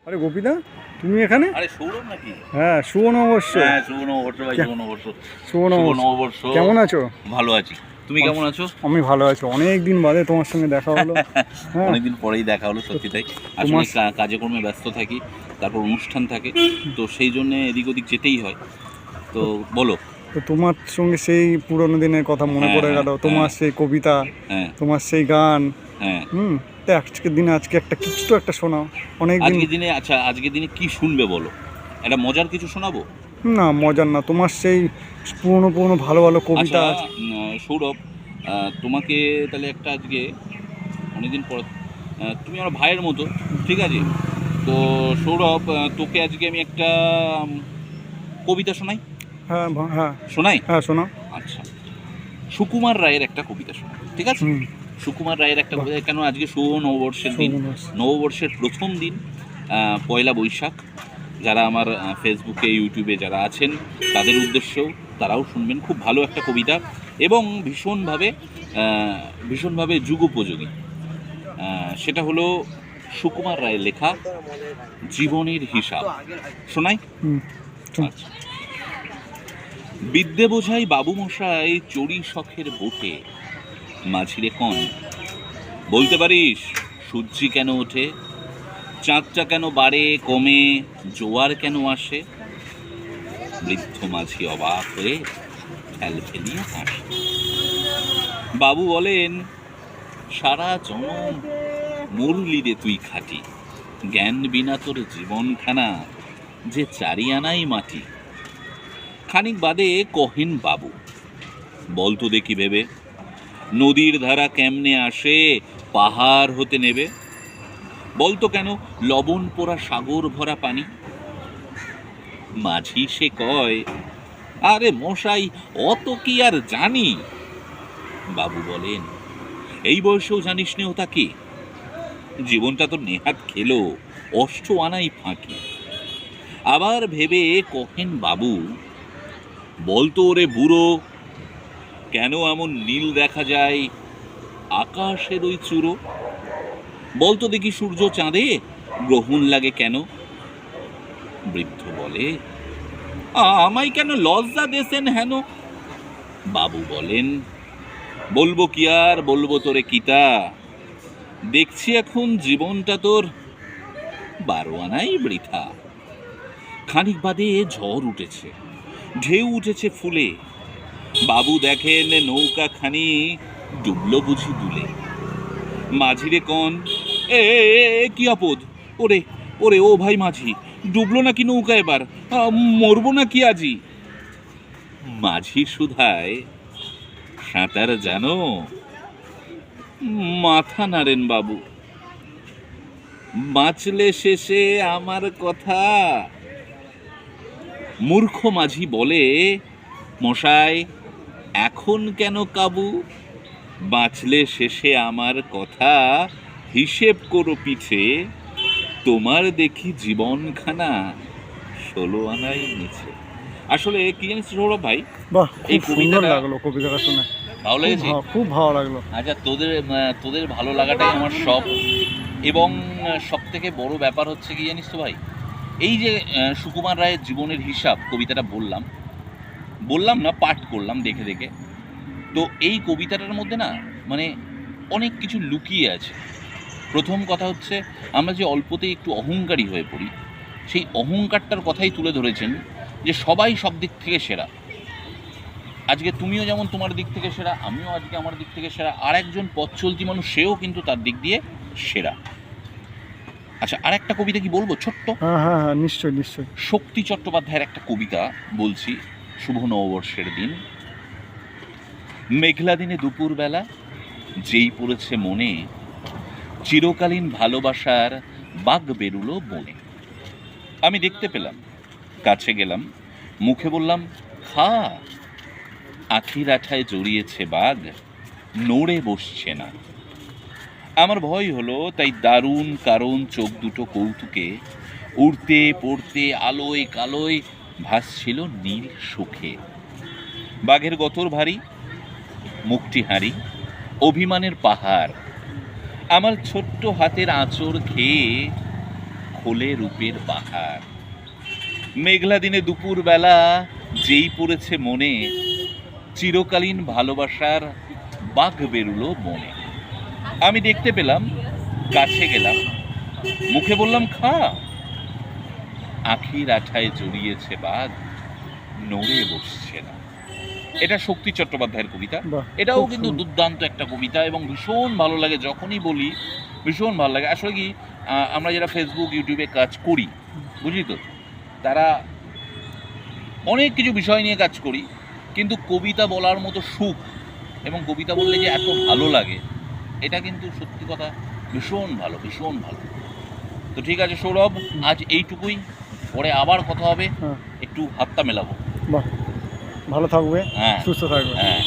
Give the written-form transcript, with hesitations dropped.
আরে গোপীদা, তুমি এখানে? আরে সৌরভ নাকি? হ্যাঁ, শুভ নববর্ষ। হ্যাঁ, শুভ নববর্ষ ভাই, শুভ নববর্ষ। শুভ শুভ নববর্ষ। নববর্ষ। কেমন আছো? ভালো আছি, তুমি কেমন আছো? আমি ভালো আছি, অনেক দিন বাদে তোমার সঙ্গে দেখা হলো। হ্যাঁ, অনেকদিন পরেই দেখা হলো, সত্যি তাই। আসলে কাজে কর্মে ব্যস্ত থাকি, তারপর অনুষ্ঠান থাকে, তো সেই জন্য এদিক ওদিক যেতেই হয়। তো বলো। তো তোমার সঙ্গে সেই পুরোনো দিনের কথা মনে পড়ে গেল, তোমার সেই কবিতা, হ্যাঁ তোমার সেই গান। হ্যাঁ। তো আজকের দিনে একটা কিছু তো একটা শোনাও। অনেক দিন। আজকের দিনে, আচ্ছা আজকের দিনে কি শুনবে বলো? একটা মজার কিছু শোনাবো? না, মজার না, তোমার সেই পুরোনো পুরোনো ভালো ভালো কবিতা আচ্ছা, আছে। সৌরভ, তোমাকে তাহলে একটা আজকে অনেকদিন পর, তুমি আমার ভাইয়ের মতো, ঠিক আছে? তো সৌরভ, তোকে আজকে আমি একটা কবিতা শোনাই। হ্যাঁ হ্যাঁ শোনাই? হ্যাঁ, শোনাও। আচ্ছা, সুকুমার রায়ের একটা কবিতা শোনাই, ঠিক আছে? সুকুমার রায়ের একটা কবিতা, কেন আজকে শুভ নববর্ষের দিন, নববর্ষের প্রথম দিন, পয়লা বৈশাখ। যারা আমার ফেসবুকে ইউটিউবে যারা আছেন তাদের উদ্দেশ্যেও, তারাও শুনবেন। খুব ভালো একটা কবিতা এবং ভীষণভাবে যুগোপযোগী। সেটা হলো সুকুমার রায়ের লেখা জীবনের হিসাব। শোনাই? আচ্ছা। বিদ্যে বোঝাই বাবুমশাই চড়ি শখের বোটে, মাঝিরে কন বলতে পারিস সূর্যি কেন ওঠে, চাঁদটা কেন বাড়ে কমে, জোয়ার কেন আসে? বৃদ্ধ মাঝি অবাক হয়ে ফেল ফেলিয়ে হাসে। বাবু বলেন, সারা জনম মুরলি রে তুই খাটি, জ্ঞান বিনা তোর জীবনখানা যে চারিয়ানাই মাটি। খানিক বাদে কহেন বাবু, বলতো দেখি ভেবে, নদীর ধারা কেমনে আসে পাহাড় হতে নেবে? বলতো কেন লবণ পোড়া সাগর ভরা পানি? মাঝি সে কয়, আরে মশাই অত কি আর জানি। বাবু বলেন, এই বয়সেও জানিস নে ওটা কি? জীবনটা তো নেহাত খেলো অষ্ট আনাই ফাঁকি। আবার ভেবে কহেন বাবু, বলতো ওরে বুড়ো, কেন এমন নীল দেখা যায় আকাশের ওই চূড়ো? বলতো দেখি সূর্য চাঁদে গ্রহণ লাগে কেন? বৃদ্ধ বলে, আমায় কেন লজ্জা দেশেন হেন? বাবু বলেন, বলবো কি আর বলবো তোরে কিতা, দেখছি এখন জীবনটা তোর 12 আনাই বৃথা। খানিক বাদে ঝড় উঠেছে, ঢেউ উঠেছে ফুলে। বাবু দেখেন নৌকা খানি ডুবলো বুঝি দুলে। মাঝিরে কন, এ কি আপদ, ওরে ওরে ও ভাই মাঝি, ডুবলো নাকি নৌকা এবার, মরবো নাকি আজি? মাঝি সুধায়, সাঁতার জানো? মাথা নাড়েন বাবু, বাঁচলে শেষে আমার কথা। মূর্খ মাঝি বলে, মশাই এখন কেন কাবু? বাঁচলে শেষে আমার কথা, হিসেব করো পিছে, তোমার দেখি জীবনখানা 16 আনাই নিচে। আসলে কি জানিস সৌরভ ভাই, বাহ, এই খুব সুন্দর কবিতাটা লাগলো কবিতাটা শুনে। ভালো লেগেছে? খুব ভালো লাগলো। আচ্ছা, তোদের ভালো লাগাটাই আমার সব। এবং সব থেকে বড় ব্যাপার হচ্ছে কি জানিস তো ভাই, এই যে সুকুমার রায়ের জীবনের হিসাব কবিতাটা বললাম না, পাঠ করলাম দেখে দেখে। তো এই কবিতাটার মধ্যে না, মানে অনেক কিছু লুকিয়ে আছে। প্রথম কথা হচ্ছে, আমরা যে অল্পতেই একটু অহংকারী হয়ে পড়ি, সেই অহংকারটার কথাই তুলে ধরেছেন, যে সবাই সব দিক থেকে সেরা। আজকে তুমিও যেমন তোমার দিক থেকে সেরা, আমিও আজকে আমার দিক থেকে সেরা, আর একজন পথ চলতি মানুষ সেও কিন্তু তার দিক দিয়ে সেরা। আচ্ছা, আর একটা কবিতা কি বলবো ছোট্ট? হ্যাঁ হ্যাঁ হ্যাঁ, নিশ্চয়ই নিশ্চয়ই। শক্তি চট্টোপাধ্যায়ের একটা কবিতা বলছি, শুভ নববর্ষের দিন। মেঘলা দিনে দুপুরবেলা যেই পড়েছে মনে, চিরকালীন ভালোবাসার বাঘ বেরুলো বনে। আমি দেখতে পেলাম, কাছে গেলাম, মুখে বললাম খা। আখির আঠায় জড়িয়েছে বাঘ, নড়ে বসছে না। আমার ভয় হলো, তাই দারুণ কারণ চোখ দুটো কৌতুকে উড়তে পড়তে আলোয় কালোয় ভাসছিল নীল সুখে। বাঘের গতর ভারী, মুখটি হাঁড়ি, অভিমানের পাহাড়। আমার ছোট্ট হাতের আঁচড় খেয়ে খোলে রূপের বাহার। মেঘলা দিনে দুপুর বেলা যেই পড়েছে মনে, চিরকালীন ভালোবাসার বাঘ বেরুলো মনে। আমি দেখতে পেলাম, কাছে গেলাম, মুখে বললাম খা। আখির আঠায় জড়িয়েছে বাঘ, নড়ে বসছে না। এটা শক্তি চট্টোপাধ্যায়ের কবিতা। বাহ, এটাও খুব কিন্তু সুন্দর। দুর্দান্ত একটা কবিতা এবং ভীষণ ভালো লাগে, যখনই বলি ভীষণ ভালো লাগে। আসলে কি আমরা যারা ফেসবুক ইউটিউবে কাজ করি, বুঝলি তো, তারা অনেক কিছু বিষয় নিয়ে কাজ করি, কিন্তু কবিতা বলার মতো সুখ এবং কবিতা বললে যে এত ভালো লাগে, এটা কিন্তু সত্যি কথা ভীষণ ভালো, ভীষণ ভালো। তো ঠিক আছে সৌরভ, আজ এইটুকুই, পরে আবার কথা হবে, হ্যাঁ, একটু হাতটা মেলাবো। বাহ, ভালো থাকবে, হ্যাঁ সুস্থ থাকবে। হ্যাঁ।